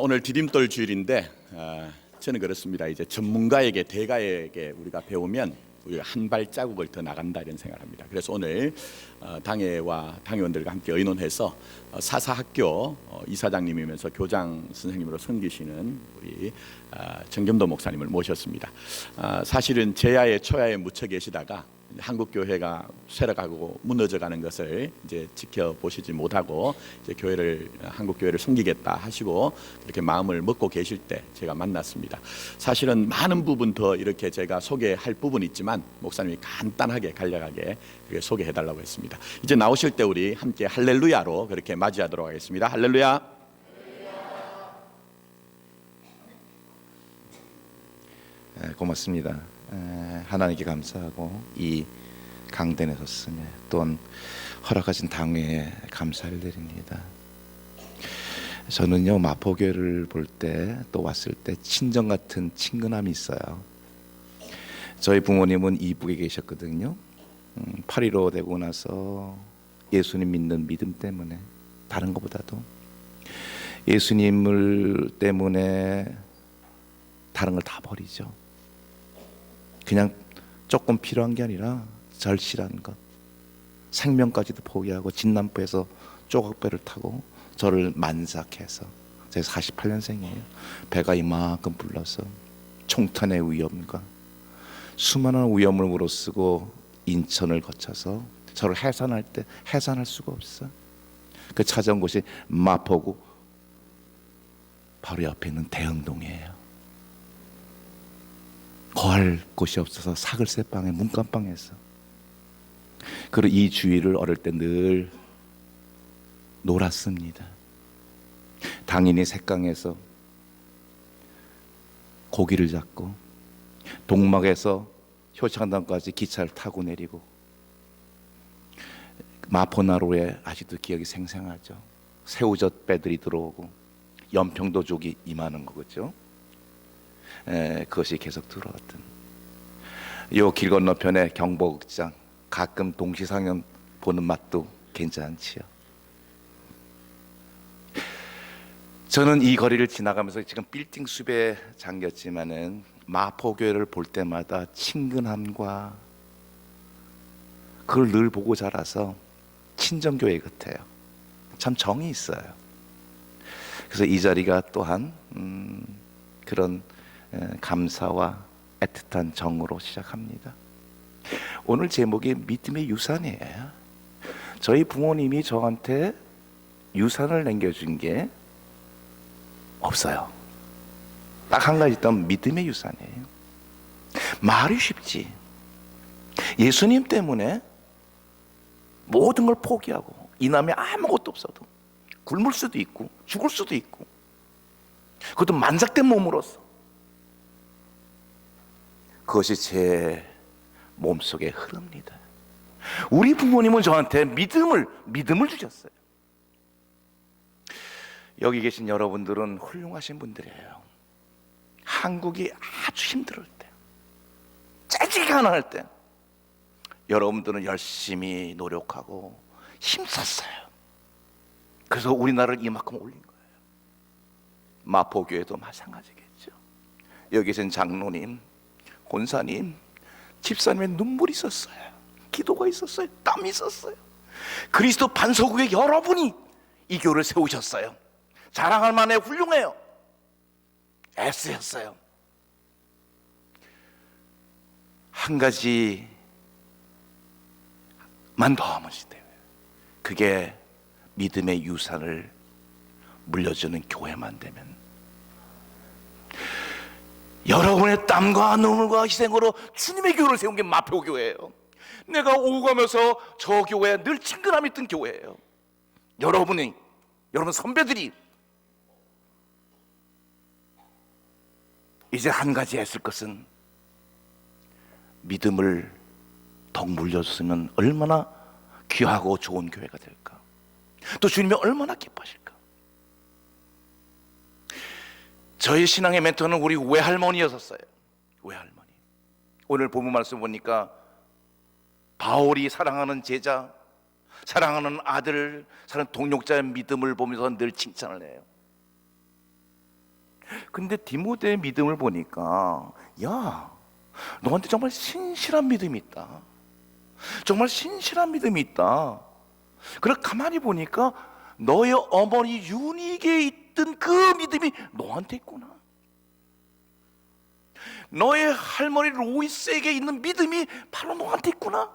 오늘 디딤돌 주일인데 저는 그렇습니다. 이제 전문가에게 대가에게 우리가 배우면 우리가 한 발자국을 더 나간다 이런 생각을 합니다. 그래서 오늘 당회와 당회원들과 함께 의논해서 사사학교 이사장님이면서 교장 선생님으로 섬기시는 우리 정겸도 목사님을 모셨습니다. 사실은 제야에 초야에 묻혀 계시다가 한국 교회가 쇠락하고 무너져가는 것을 이제 지켜보시지 못하고 이제 한국 교회를 섬기겠다 하시고 이렇게 마음을 먹고 계실 때 제가 만났습니다. 사실은 많은 부분 더 이렇게 제가 소개할 부분이 있지만 목사님이 간단하게 간략하게 소개해달라고 했습니다. 이제 나오실 때 우리 함께 할렐루야로 그렇게 맞이하도록 하겠습니다. 할렐루야. 고맙습니다. 하나님께 감사하고 이 강단에 섰으며 또한 허락하신 당회에 감사를 드립니다. 저는요 마포교회를 볼 때 또 왔을 때 친정 같은 친근함이 있어요. 저희 부모님은 이북에 계셨거든요. 8.15 되고 나서 예수님 믿는 믿음 때문에 다른 것보다도 예수님을 때문에 다른 걸 다 버리죠. 그냥 조금 필요한 게 아니라 절실한 것, 생명까지도 포기하고 진남부에서 조각배를 타고 저를 만삭해서, 제가 48년생이에요. 배가 이만큼 불러서 총탄의 위험과 수많은 위험을 무릅쓰고 인천을 거쳐서 저를 해산할 때 해산할 수가 없어. 그 찾아온 곳이 마포구 바로 옆에 있는 대흥동이에요. 거할 곳이 없어서 사글세방에 문간방에서, 그리고 이 주위를 어릴 때 늘 놀았습니다. 당연히 색강에서 고기를 잡고 동막에서 효창단까지 기차를 타고 내리고, 마포나루에 아직도 기억이 생생하죠. 새우젓 배들이 들어오고 연평도족이 임하는 거겠죠. 그것이 계속 들어왔던 요 길 건너편에 경복극장, 가끔 동시상영 보는 맛도 괜찮지요. 저는 이 거리를 지나가면서 지금 빌딩 숲에 잠겼지만은 마포교회를 볼 때마다 친근함과 그걸 늘 보고 자라서 친정교회 같아요. 참 정이 있어요. 그래서 이 자리가 또한 그런 감사와 애틋한 정으로 시작합니다. 오늘 제목이 믿음의 유산이에요. 저희 부모님이 저한테 유산을 남겨준 게 없어요. 딱 한 가지 있다면 믿음의 유산이에요. 말이 쉽지. 예수님 때문에 모든 걸 포기하고 이 남에 아무것도 없어도 굶을 수도 있고 죽을 수도 있고, 그것도 만삭된 몸으로서, 그것이 제 몸속에 흐릅니다. 우리 부모님은 저한테 믿음을 주셨어요. 여기 계신 여러분들은 훌륭하신 분들이에요. 한국이 아주 힘들 때, 짜증이 가난할 때 여러분들은 열심히 노력하고 힘썼어요. 그래서 우리나라를 이만큼 올린 거예요. 마포교회도 마찬가지겠죠. 여기 계신 장로님, 권사님, 집사님의 눈물이 있었어요. 기도가 있었어요. 땀이 있었어요. 그리스도 반석국의 여러분이 이 교회를 세우셨어요. 자랑할 만해 훌륭해요. 애쓰셨어요. 한 가지만 더 하면 돼요. 그게 믿음의 유산을 물려주는 교회만 되면, 여러분의 땀과 눈물과 희생으로 주님의 교회를 세운 게 마포교회예요. 내가 오고 가면서 저 교회에 늘 친근함이 있던 교회예요. 여러분 선배들이 이제 한 가지 했을 것은 믿음을 더 물려줬으면 얼마나 귀하고 좋은 교회가 될까, 또 주님이 얼마나 기뻐하실까. 저희 신앙의 멘토는 우리 외할머니였었어요. 외할머니. 오늘 본문 말씀 보니까 바울이 사랑하는 제자, 사랑하는 아들, 사랑하는 동역자의 믿음을 보면서 늘 칭찬을 해요. 근데 디모데의 믿음을 보니까, 야, 너한테 정말 신실한 믿음이 있다. 정말 신실한 믿음이 있다. 그래 가만히 보니까 너의 어머니 유니게에 있던 그 믿음이 너한테 있구나. 너의 할머니 로이스에게 있는 믿음이 바로 너한테 있구나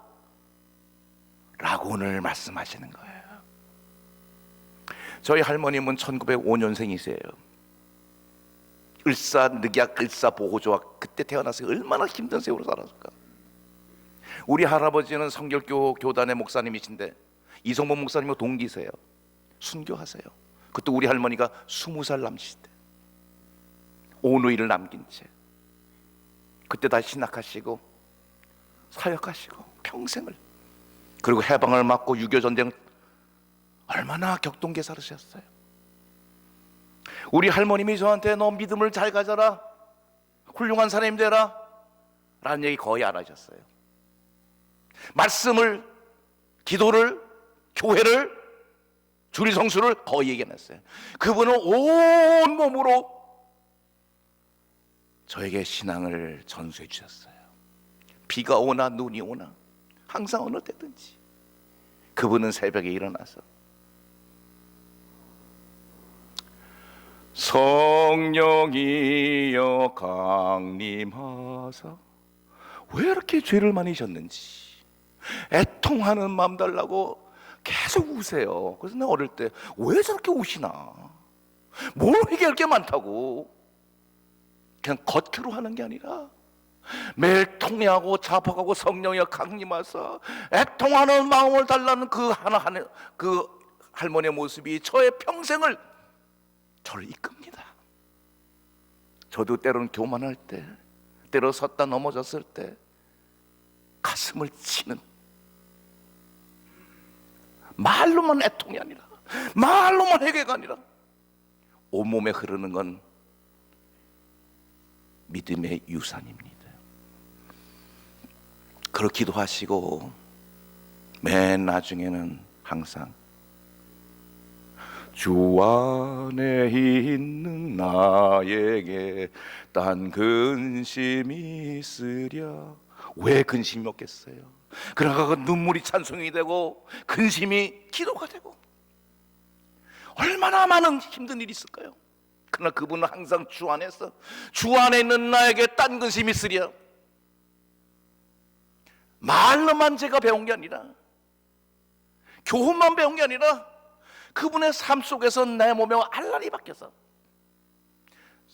라고 오늘 말씀하시는 거예요. 저희 할머님은 1905년생이세요 을사늑약 을사보호조약, 그때 태어나서 얼마나 힘든 세월을 살았을까. 우리 할아버지는 성결교 교단의 목사님이신데 이성범 목사님과 동기세요. 순교하세요. 그때 우리 할머니가 20살 남시대 오누이를 남긴 채 그때 다시 신학하시고 사역하시고 평생을, 그리고 해방을 맞고 6.25 전쟁 얼마나 격동개사르셨어요. 우리 할머님이 저한테 너 믿음을 잘 가져라, 훌륭한 사람이 되라 라는 얘기 거의 안 하셨어요. 말씀을, 기도를, 교회를, 주일 성수를 거의 얘기 안 했어요. 그분은 온 몸으로 저에게 신앙을 전수해 주셨어요. 비가 오나 눈이 오나 항상 어느 때든지 그분은 새벽에 일어나서 성령이여 강림하사, 왜 이렇게 죄를 많이 졌는지 애통하는 마음 달라고 계속 우세요. 그래서 내가 어릴 때 왜 저렇게 우시나, 뭘 회개할 게 많다고. 그냥 겉으로 하는 게 아니라 매일 통회하고 자복하고 성령이여 강림하사 애통하는 마음을 달라는 그 하나하나 그 할머니의 모습이 저의 평생을 저를 이끕니다. 저도 때로는 교만할 때, 때로 섰다 넘어졌을 때 가슴을 치는, 말로만 애통이 아니라, 말로만 회개가 아니라 온몸에 흐르는 건 믿음의 유산입니다. 그렇게 기도하시고 맨 나중에는 항상 주 안에 있는 나에게 딴 근심이 있으랴. 왜 근심이 없겠어요? 그러나 그 눈물이 찬송이 되고 근심이 기도가 되고 얼마나 많은 힘든 일이 있을까요? 그러나 그분은 항상 주 안에서 주 안에 있는 나에게 딴 근심이 있으랴. 말로만 제가 배운 게 아니라, 교훈만 배운 게 아니라 그분의 삶 속에서 내 몸에 알랄이 바뀌어서,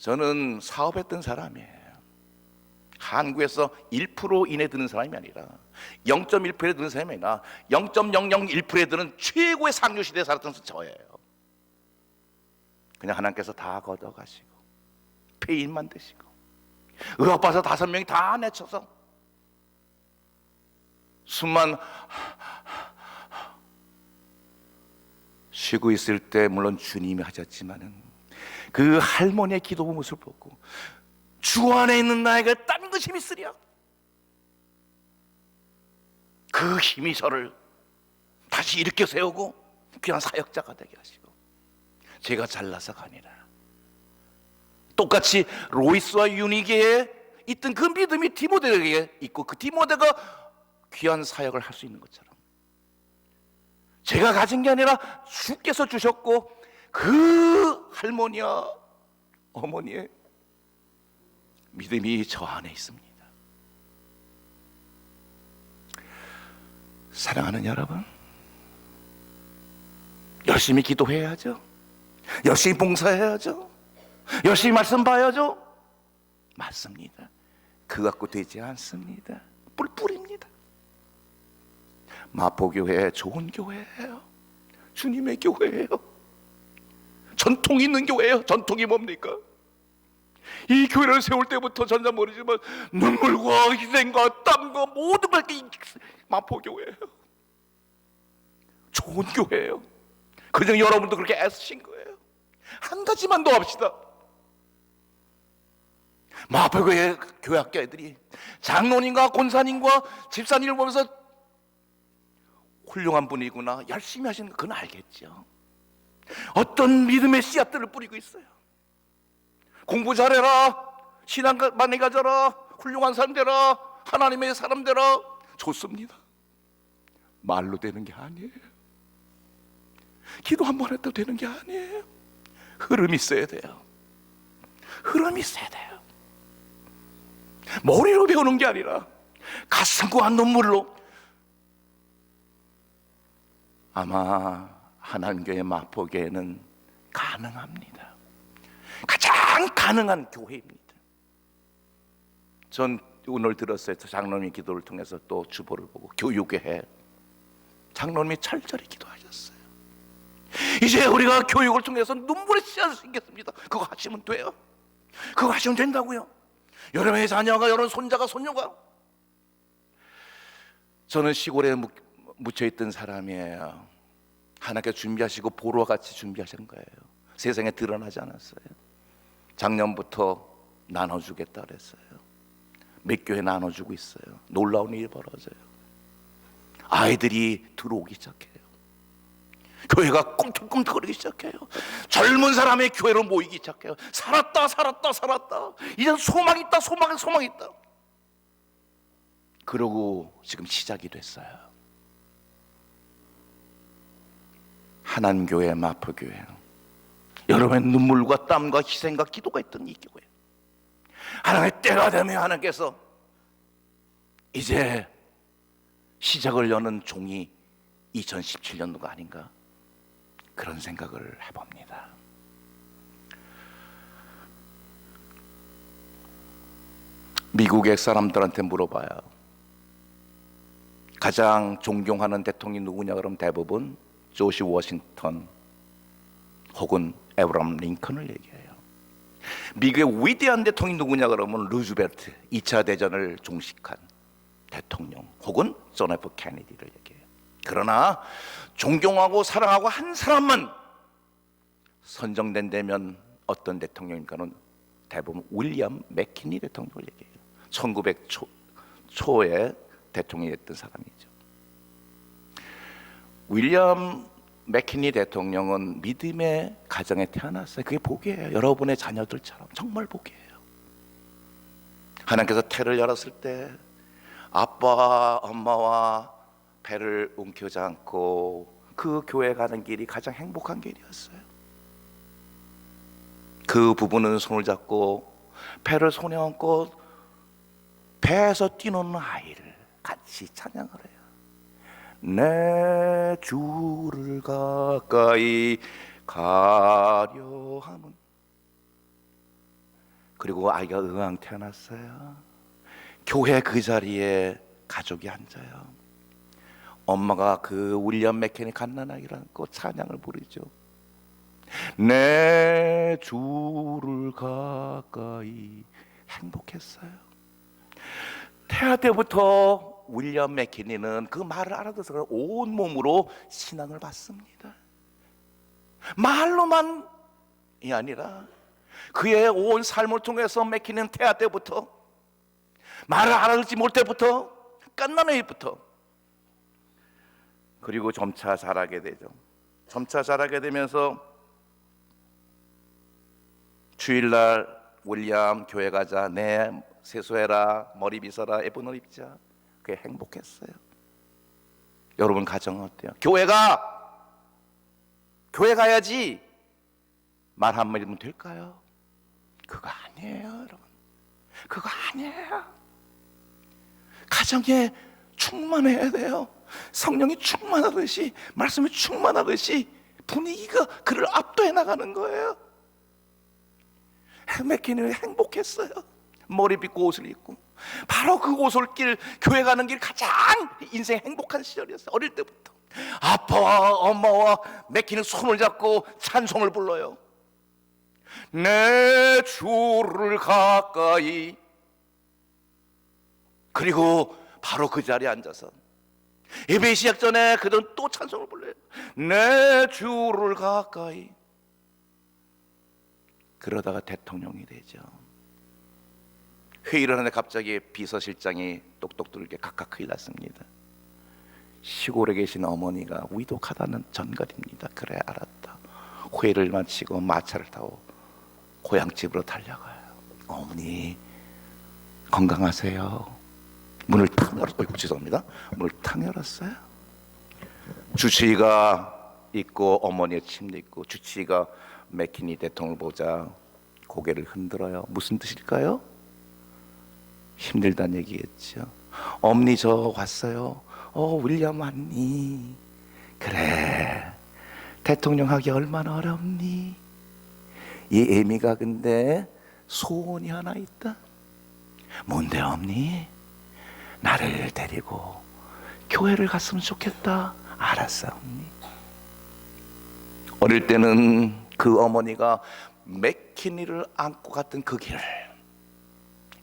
저는 사업했던 사람이에요. 한국에서 1% 이내 드는 사람이 아니라 0.1%에 드는 사람이 아니라 0.001%에 드는 최고의 상류 시대에 살았던 저예요. 그냥 하나님께서 다 걷어가시고 폐인만 되시고 의학박사 5명이 다 내쳐서 숨만 쉬고 있을 때 물론 주님이 하셨지만은 그 할머니의 기도 모습을 보고 주 안에 있는 나에게 딴 것이 있으랴. 그 힘이 저를 다시 일으켜 세우고 귀한 사역자가 되게 하시고, 제가 잘나서가 아니라 똑같이 로이스와 유니게에 있던 그 믿음이 디모데에게 있고 그 디모데가 귀한 사역을 할 수 있는 것처럼 제가 가진 게 아니라 주께서 주셨고 그 할머니와 어머니의 믿음이 저 안에 있습니다. 사랑하는 여러분, 열심히 기도해야죠. 열심히 봉사해야죠. 열심히 말씀 봐야죠. 맞습니다. 그거 갖고 되지 않습니다. 뿔뿔입니다. 마포교회 좋은 교회예요. 주님의 교회예요. 전통이 있는 교회예요. 전통이 뭡니까? 이 교회를 세울 때부터 전자 모르지만 눈물과 희생과 땀과 모든 걸 마포교회예요. 좋은 교회예요. 그중 여러분도 그렇게 애쓰신 거예요. 한 가지만 더 합시다. 마포교회 교회학교 애들이 장로님과 권사님과 집사님을 보면서 훌륭한 분이구나, 열심히 하시는 거 그건 알겠죠. 어떤 믿음의 씨앗들을 뿌리고 있어요. 공부 잘해라, 신앙 많이 가져라, 훌륭한 사람 되라, 하나님의 사람 되라. 좋습니다. 말로 되는 게 아니에요. 기도 한 번 했다고 되는 게 아니에요. 흐름이 있어야 돼요. 흐름이 있어야 돼요. 머리로 배우는 게 아니라 가슴과 눈물로. 아마 하나님교회 마포교회는 가능합니다. 가장 가능한 교회입니다. 전 오늘 들었어요. 장로님 기도를 통해서 또 주보를 보고 교육회 장로님이 철저히 기도하셨어요. 이제 우리가 교육을 통해서 눈물의 씨앗을 심겠습니다. 그거 하시면 돼요. 그거 하시면 된다고요. 여러분의 자녀가, 여러분 손자가, 손녀가. 저는 시골에 묻혀있던 사람이에요. 하나님께서 준비하시고 보루와 같이 준비하신 거예요. 세상에 드러나지 않았어요. 작년부터 나눠주겠다 그랬어요. 몇 교회 나눠주고 있어요. 놀라운 일이 벌어져요. 아이들이 들어오기 시작해요. 교회가 꿈틀꿈틀거리기 시작해요. 젊은 사람의 교회로 모이기 시작해요. 살았다 살았다 살았다, 이제 소망 있다 소망 있다. 그러고 지금 시작이 됐어요. 하나님교회 마포교회, 여러분의 눈물과 땀과 희생과 기도가 있던 이 교회, 하나님의 때가 되면 하나님께서 이제 시작을 여는 종이 2017년도가 아닌가, 그런 생각을 해봅니다. 미국의 사람들한테 물어봐요. 가장 존경하는 대통령이 누구냐 그러면 대부분 조지 워싱턴 혹은 에브라함 링컨을 얘기해요. 미국의 위대한 대통령이 누구냐 그러면 루즈벨트, 2차 대전을 종식한 대통령 혹은 존 F 케네디를 얘기해요. 그러나 존경하고 사랑하고 한 사람만 선정된다면 어떤 대통령인가는 대부분 윌리엄 맥키니 대통령을 얘기해요. 1900 초에 대통령이 됐던 사람이죠. 윌리엄 맥키니 대통령은 믿음의 가정에 태어났어요. 그게 복이에요. 여러분의 자녀들처럼 정말 복이에요. 하나님께서 태를 열었을 때 아빠와 엄마와 배를 움켜쥐지 않고 그 교회 가는 길이 가장 행복한 길이었어요. 그 부부는 손을 잡고 배를 손에 얹고 배에서 뛰노는 아이를 같이 찬양을 해요. 내 주를 가까이 가려 함은. 그리고 아이가 응앙 태어났어요. 교회 그 자리에 가족이 앉아요. 엄마가 그 윌리엄 맥케니 갓난아기를 안고 찬양을 부르죠. 내 주를 가까이. 행복했어요. 태아 때부터 윌리엄 맥키니는 그 말을 알아들어서 온 몸으로 신앙을 받습니다. 말로만이 아니라 그의 온 삶을 통해서 맥키니는 태아 때부터, 말을 알아듣지 못할 때부터, 갓난아기부터, 그리고 점차 자라게 되죠. 점차 자라게 되면서 주일날 윌리엄 교회 가자, 내 세수해라, 머리 빗어라, 예쁜 옷 입자. 그게 행복했어요. 여러분 가정은 어때요? 교회 가야지 말 한마디면 될까요? 그거 아니에요, 여러분. 그거 아니에요. 가정에 충만해야 돼요. 성령이 충만하듯이, 말씀이 충만하듯이 분위기가 그를 압도해 나가는 거예요. 맥키니는 행복했어요. 머리 빗고 옷을 입고. 바로 그 옷을 교회 가는 길 가장 인생 행복한 시절이었어요. 어릴 때부터 아빠와 엄마와 맥키니는 손을 잡고 찬송을 불러요. 내 주를 가까이. 그리고 바로 그 자리에 앉아서 예배 시작 전에 그들은 또 찬송을 불러요. 내 주를 가까이. 그러다가 대통령이 되죠. 회의를 하는데 갑자기 비서실장이 똑똑 들게 각각 큰일 났습니다. 시골에 계신 어머니가 위독하다는 전갈입니다. 그래, 알았다. 회의를 마치고 마차를 타고 고향집으로 달려가요. 어머니 건강하세요. 문을 탁 열었어요. 죄송합니다. 문을 탁 열었어요. 주치의가 있고 어머니의 침대 있고, 주치의가 맥키니 대통령을 보자 고개를 흔들어요. 무슨 뜻일까요? 힘들다는 얘기겠죠. 어머니 저 왔어요. 윌리엄 왔니? 그래, 대통령 하기 얼마나 어렵니? 이 에미가 근데 소원이 하나 있다. 뭔데 어머니? 나를 데리고 교회를 갔으면 좋겠다. 알았어 어머니. 어릴 때는 그 어머니가 맥키니를 안고 갔던 그 길을,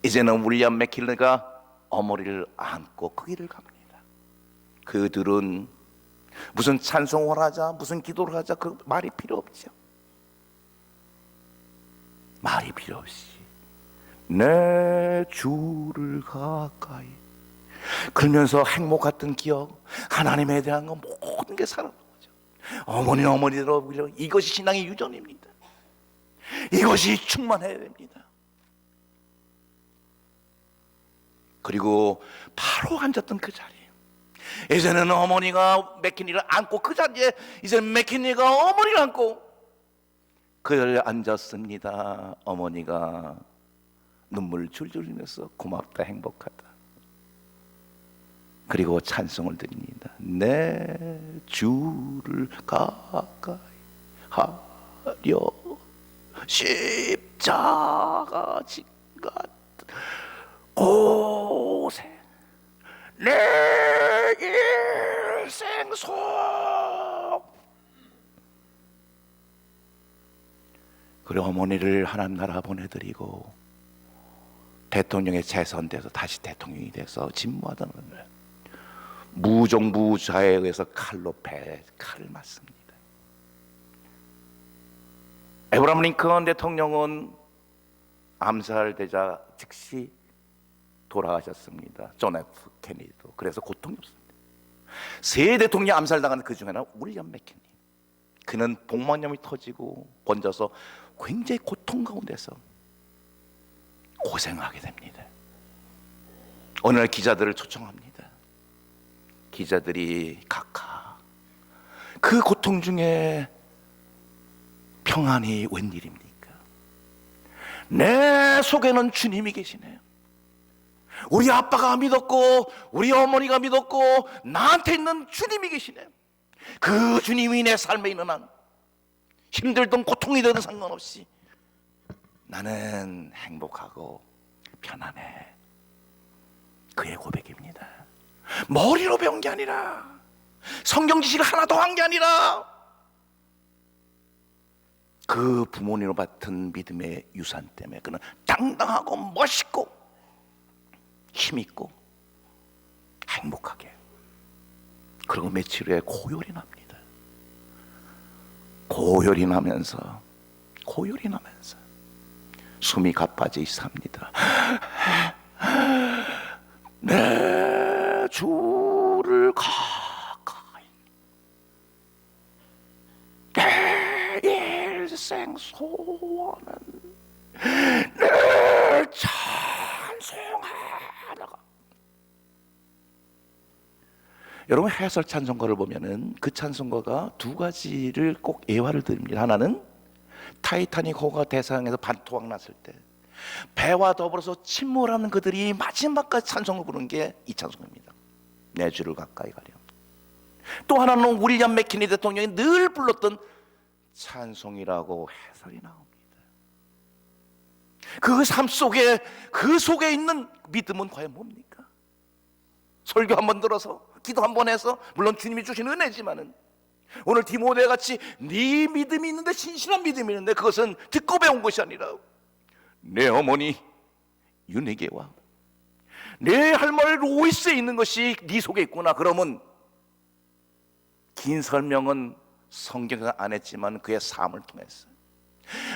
이제는 윌리엄 맥키니가 어머니를 안고 그 길을 갑니다. 그들은 무슨 찬송을 하자, 무슨 기도를 하자, 그 말이 필요 없죠. 말이 필요 없이 내 주를 가까이 그러면서 행복했던 기억, 하나님에 대한 거 모든 게 살아나는 거죠. 어머니는 어머니대로, 이것이 신앙의 유전입니다. 이것이 충만해야 됩니다. 그리고 바로 앉았던 그 자리, 이제는 어머니가 맥키니를 안고 그 자리에 이제 맥키니가 어머니를 안고 그 자리에 앉았습니다. 어머니가 눈물 줄줄 흘리면서 고맙다, 행복하다. 그리고 찬송을 드립니다. 내 주를 가까이 하려 십자가 진가 고생 내 일생 속. 그리고 어머니를 하나님 나라 보내드리고 대통령에 재선돼서 다시 대통령이 돼서 집무하던 날 무정부자에 의해서 칼로 배에 칼을 맞습니다. 에브라함 링컨 대통령은 암살되자 즉시 돌아가셨습니다. 존 F 케네디도. 그래서 고통이 없습니다. 세 대통령이 암살당한 그 중에는 윌리엄 맥키니. 그는 복막염이 터지고 번져서 굉장히 고통 가운데서 고생하게 됩니다. 어느 날 기자들을 초청합니다. 기자들이 각하, 그 고통 중에 평안이 웬일입니까? 내 속에는 주님이 계시네요. 우리 아빠가 믿었고 우리 어머니가 믿었고 나한테 있는 주님이 계시네요. 그 주님이 내 삶에 있는 한 힘들든 고통이 되든 상관없이 나는 행복하고 편안해. 그의 고백입니다. 머리로 배운 게 아니라, 성경 지식을 하나 더 한 게 아니라, 그 부모님으로 받은 믿음의 유산 때문에 그는 당당하고 멋있고 힘있고 행복하게. 그리고 며칠 후에 고열이 납니다. 고열이 나면서 숨이 가빠져 있습니다. 내 주를 가까이 내 일생 소원은 늘 찬송하다가. 여러분, 해설 찬송가를 보면은 그 찬송가가 두 가지를 꼭 예화를 드립니다. 하나는 타이타닉 호가 대서양에서 반토막 났을 때 배와 더불어서 침몰하는 그들이 마지막까지 찬송을 부르는 게 이 찬송입니다. 내 주를 가까이 가려. 또 하나는 윌리엄 맥키니 대통령이 늘 불렀던 찬송이라고 해설이 나옵니다. 그 삶 속에, 그 속에 있는 믿음은 과연 뭡니까? 설교 한번 들어서, 기도 한번 해서, 물론 주님이 주신 은혜지만은, 오늘 디모데 같이 네 믿음이 있는데, 신실한 믿음이 있는데, 그것은 듣고 배운 것이 아니라 내 어머니 유니게와 내 할머니 로이스에 있는 것이 네 속에 있구나. 그러면 긴 설명은 성경에서 안 했지만 그의 삶을 통해서,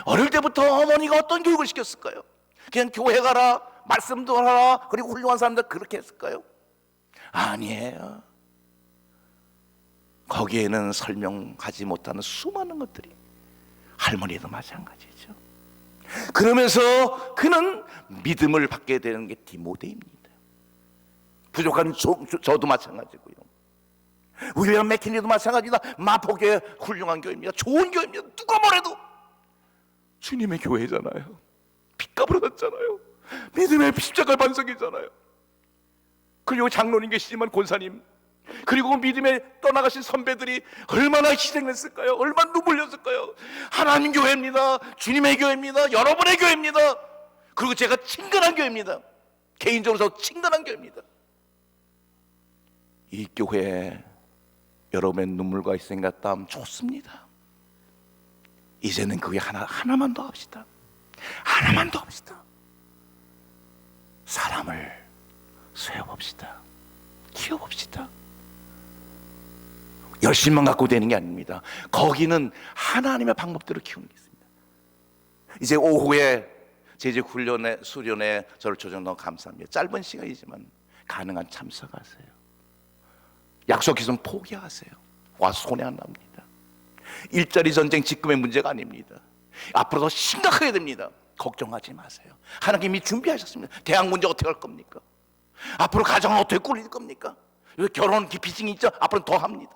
어릴 때부터 어머니가 어떤 교육을 시켰을까요? 그냥 교회 가라, 말씀도 하라, 그리고 훌륭한 사람들 그렇게 했을까요? 아니에요. 거기에는 설명하지 못하는 수많은 것들이, 할머니도 마찬가지죠. 그러면서 그는 믿음을 받게 되는 게 디모데입니다. 부족한 저도 마찬가지고요. 윌리엄 맥킨리도 마찬가지다. 마포교회 훌륭한 교회입니다. 좋은 교회입니다. 누가 뭐래도 주님의 교회잖아요. 핏값으로 샀잖아요. 믿음의 십자가 반석이잖아요. 그리고 장로님 계시지만 권사님, 그리고 믿음에 떠나가신 선배들이 얼마나 희생했을까요? 얼마나 눈물 흘렸을까요? 하나님 교회입니다. 주님의 교회입니다. 여러분의 교회입니다. 그리고 제가 친근한 교회입니다. 개인적으로 저 친근한 교회입니다. 이 교회에 여러분의 눈물과 희생과 땀 좋습니다. 이제는 그게 하나만 더 합시다. 하나만 더 합시다. 사람을 세워봅시다. 키워봅시다. 열심만 갖고 되는 게 아닙니다. 거기는 하나님의 방법대로 키우는 게 있습니다. 이제 오후에 재직 훈련에 수련에 저를 초청 너무 감사합니다. 짧은 시간이지만 가능한 참석하세요. 약속 있으면 포기하세요. 와서 손해 안 납니다. 일자리 전쟁 직금의 문제가 아닙니다. 앞으로 더 심각하게 됩니다. 걱정하지 마세요. 하나님이 준비하셨습니다. 대학 문제 어떻게 할 겁니까? 앞으로 가정은 어떻게 꾸릴 겁니까? 결혼 비중이 있죠? 앞으로는 더 합니다.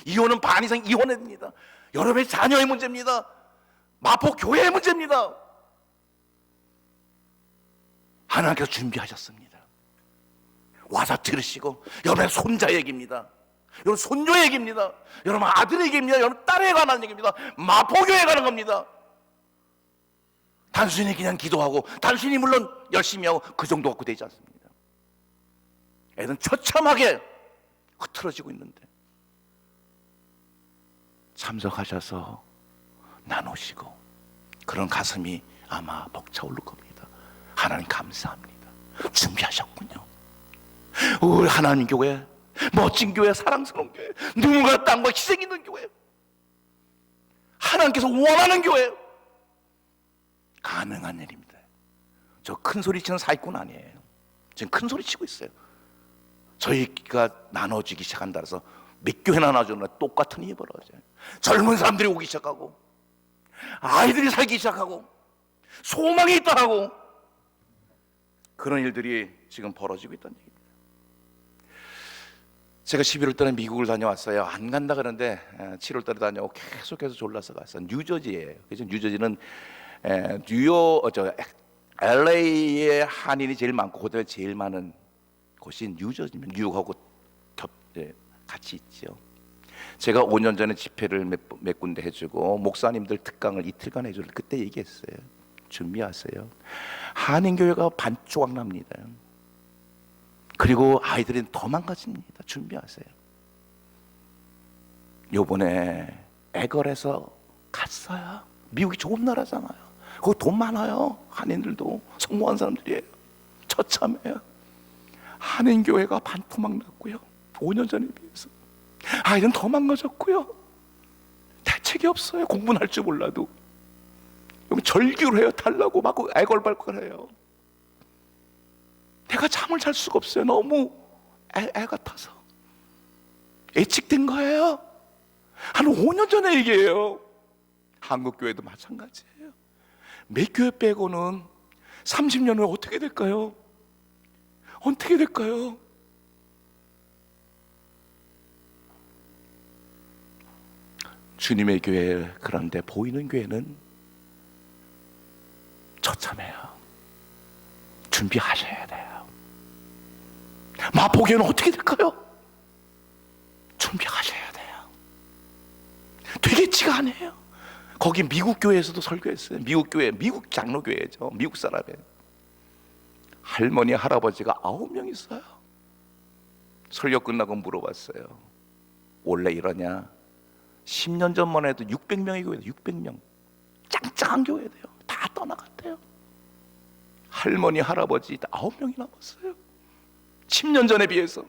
이혼은 반 이상 이혼해야 됩니다. 여러분의 자녀의 문제입니다. 마포 교회의 문제입니다. 하나님께서 준비하셨습니다. 와서 들으시고, 여러분의 손자 얘기입니다. 여러분 손녀 얘기입니다. 여러분 아들 얘기입니다. 여러분 딸에 관한 얘기입니다. 마포교회에 관한 겁니다. 단순히 그냥 기도하고, 단순히 물론 열심히 하고 그 정도 갖고 되지 않습니다. 애는 처참하게 흐트러지고 있는데 참석하셔서 나누시고, 그런 가슴이 아마 벅차오를 겁니다. 하나님 감사합니다. 준비하셨군요. 우리 하나님 교회, 멋진 교회, 사랑스러운 교회, 눈물과 땀과 희생 있는 교회, 하나님께서 원하는 교회, 가능한 일입니다. 저 큰 소리 치는 사기꾼 아니에요. 지금 큰 소리 치고 있어요. 저희가 나눠지기 시작한다 해서 몇 교회나 나눠주는 똑같은 일이 벌어져요. 젊은 사람들이 오기 시작하고, 아이들이 살기 시작하고, 소망이 있다 하고, 그런 일들이 지금 벌어지고 있다는 얘기입니다. 제가 11월 달에 미국을 다녀왔어요. 안 간다 그러는데 7월 달에 다녀오고 계속해서 졸라서 갔어요. 뉴저지예요. 그래서 뉴저지는 LA의 한인이 제일 많고 그다음에 제일 많은 곳이 뉴저지입니다. 뉴욕하고 같이 있죠. 제가 5년 전에 집회를 몇 군데 해주고 목사님들 특강을 이틀간 해주를 그때 얘기했어요. 준비하세요. 한인교회가 반조각 납니다. 그리고 아이들이 더 망가집니다. 준비하세요. 요번에 애걸에서 갔어요. 미국이 좋은 나라잖아요. 거기 돈 많아요. 한인들도 성공한 사람들이에요. 처참해요. 한인교회가 반토막 났고요. 5년 전에 비해서 아이들은 더 망가졌고요. 대책이 없어요. 공부는 할 줄 몰라도 여기 절규를 해요. 달라고 막 애걸발걸해요. 내가 잠을 잘 수가 없어요. 너무 애 같아서 애칙된 거예요. 한 5년 전에 얘기해요. 한국교회도 마찬가지예요. 몇 교회 빼고는 30년 후에 어떻게 될까요? 어떻게 될까요? 주님의 교회, 그런데 보이는 교회는 처참해요. 준비하셔야 돼요. 마포교회는 어떻게 될까요? 준비하셔야 돼요. 되겠지가 않아요. 거기 미국 교회에서도 설교했어요. 미국 교회, 미국 장로교회죠. 미국 사람이에요. 할머니, 할아버지가 9명 있어요. 설교 끝나고 물어봤어요. 원래 이러냐? 10년 전만 해도 600명의 교회도 600명. 짱짱한 교회돼요. 다 떠나갔대요. 할머니, 할아버지 9명이 남았어요. 10년 전에 비해서.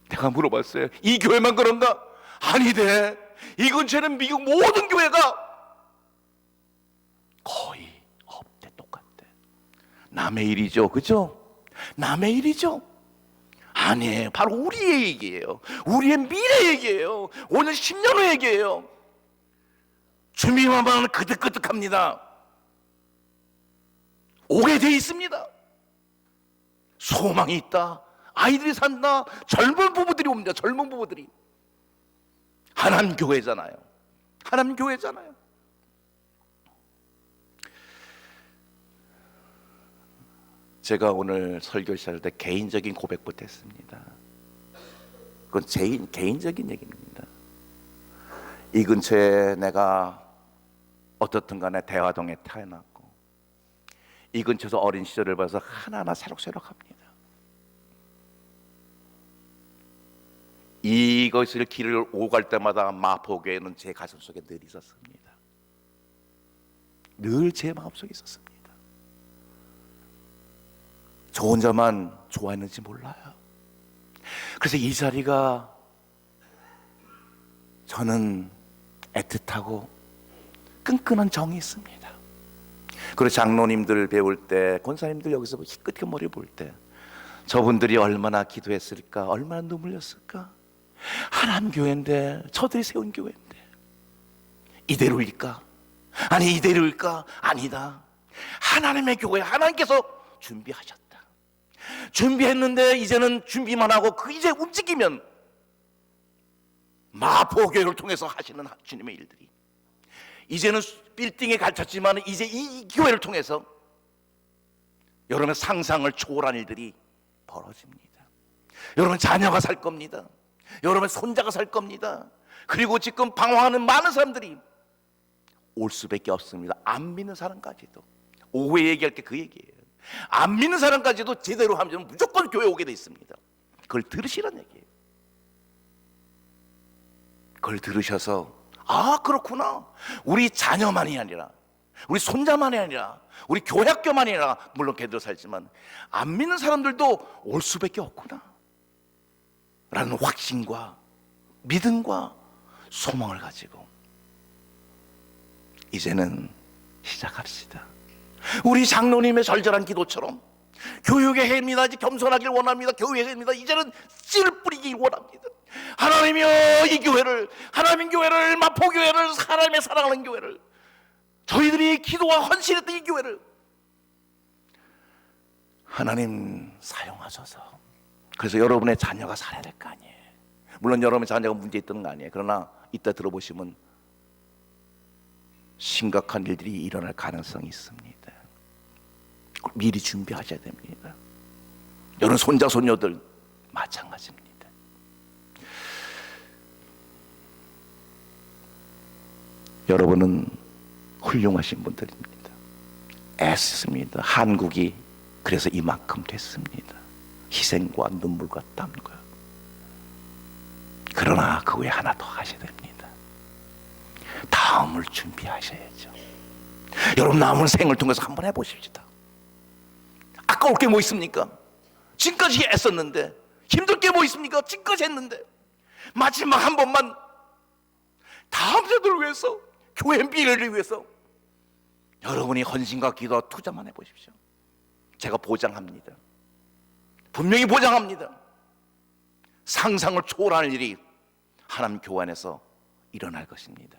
내가 물어봤어요. 이 교회만 그런가? 아니대. 이 근처에는 미국 모든 교회가 거의 없대. 똑같대. 남의 일이죠. 그죠? 남의 일이죠. 아니에요. 바로 우리의 얘기예요. 우리의 미래 얘기예요. 5년 10년 후 얘기예요. 준비만 하면 끄덕끄덕합니다. 오게 돼 있습니다. 소망이 있다. 아이들이 산다. 젊은 부부들이 옵니다. 젊은 부부들이. 하나님 교회잖아요. 하나님 교회잖아요. 제가 오늘 설교 시작할 때 개인적인 고백부터 했습니다. 그건 제 개인적인 얘기입니다. 이 근처에 내가 어떻든 간에 대화동에 태어났고 이 근처에서 어린 시절을 봐서 하나하나 새록새록합니다. 이것을 길을 오갈 때마다 마포교회는 제 가슴 속에 늘 있었습니다. 늘 제 마음속에 있었습니다. 저 혼자만 좋아했는지 몰라요. 그래서 이 자리가 저는 애틋하고 끈끈한 정이 있습니다. 그리고 장로님들 배울 때, 권사님들 여기서 희끗게 머리 볼 때 저분들이 얼마나 기도했을까, 얼마나 눈물 흘렸을까. 하나님 교회인데, 저들이 세운 교회인데 이대로일까? 아니 이대로일까? 아니다. 하나님의 교회, 하나님께서 준비하셨다. 준비했는데 이제는 준비만 하고 그 이제 움직이면 마포교회를 통해서 하시는 주님의 일들이, 이제는 빌딩에 갇혔지만 이제 이 교회를 통해서 여러분의 상상을 초월한 일들이 벌어집니다. 여러분 자녀가 살 겁니다. 여러분 손자가 살 겁니다. 그리고 지금 방황하는 많은 사람들이 올 수밖에 없습니다. 안 믿는 사람까지도. 오후에 얘기할 게 그 얘기예요. 안 믿는 사람까지도 제대로 하면 무조건 교회 오게 돼 있습니다. 그걸 들으시란 얘기예요. 그걸 들으셔서 아 그렇구나, 우리 자녀만이 아니라 우리 손자만이 아니라 우리 교회학교만이 아니라, 물론 걔들 살지만 안 믿는 사람들도 올 수밖에 없구나 라는 확신과 믿음과 소망을 가지고 이제는 시작합시다. 우리 장로님의 절절한 기도처럼 교육의 해입니다. 이제 겸손하길 원합니다. 교육의 해입니다. 이제는 씨를 뿌리길 원합니다. 하나님이여, 이 교회를, 하나님 교회를, 마포교회를, 하나님의 사랑하는 교회를, 저희들이 기도와 헌신했던 이 교회를 하나님 사용하셔서, 그래서 여러분의 자녀가 살아야 될 거 아니에요. 물론 여러분의 자녀가 문제 있던 거 아니에요. 그러나 이따 들어보시면 심각한 일들이 일어날 가능성이 있습니다. 미리 준비하셔야 됩니다. 여러분 손자 손녀들 마찬가지입니다. 여러분은 훌륭하신 분들입니다. 애쓰습니다. 한국이 그래서 이만큼 됐습니다. 희생과 눈물과 땀과. 그러나 그 외에 하나 더 하셔야 됩니다. 다음을 준비하셔야죠. 여러분 남은 생을 통해서 한번 해보십시다. 아까울 게 뭐 있습니까? 지금까지 애썼는데. 힘들 게 뭐 있습니까? 지금까지 했는데. 마지막 한 번만 다음 세대를 위해서, 교회 미래를 위해서 여러분이 헌신과 기도와 투자만 해보십시오. 제가 보장합니다. 분명히 보장합니다. 상상을 초월하는 일이 하나님 교회 안에서 일어날 것입니다.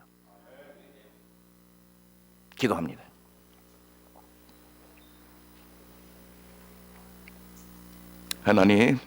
기도합니다. 하나님,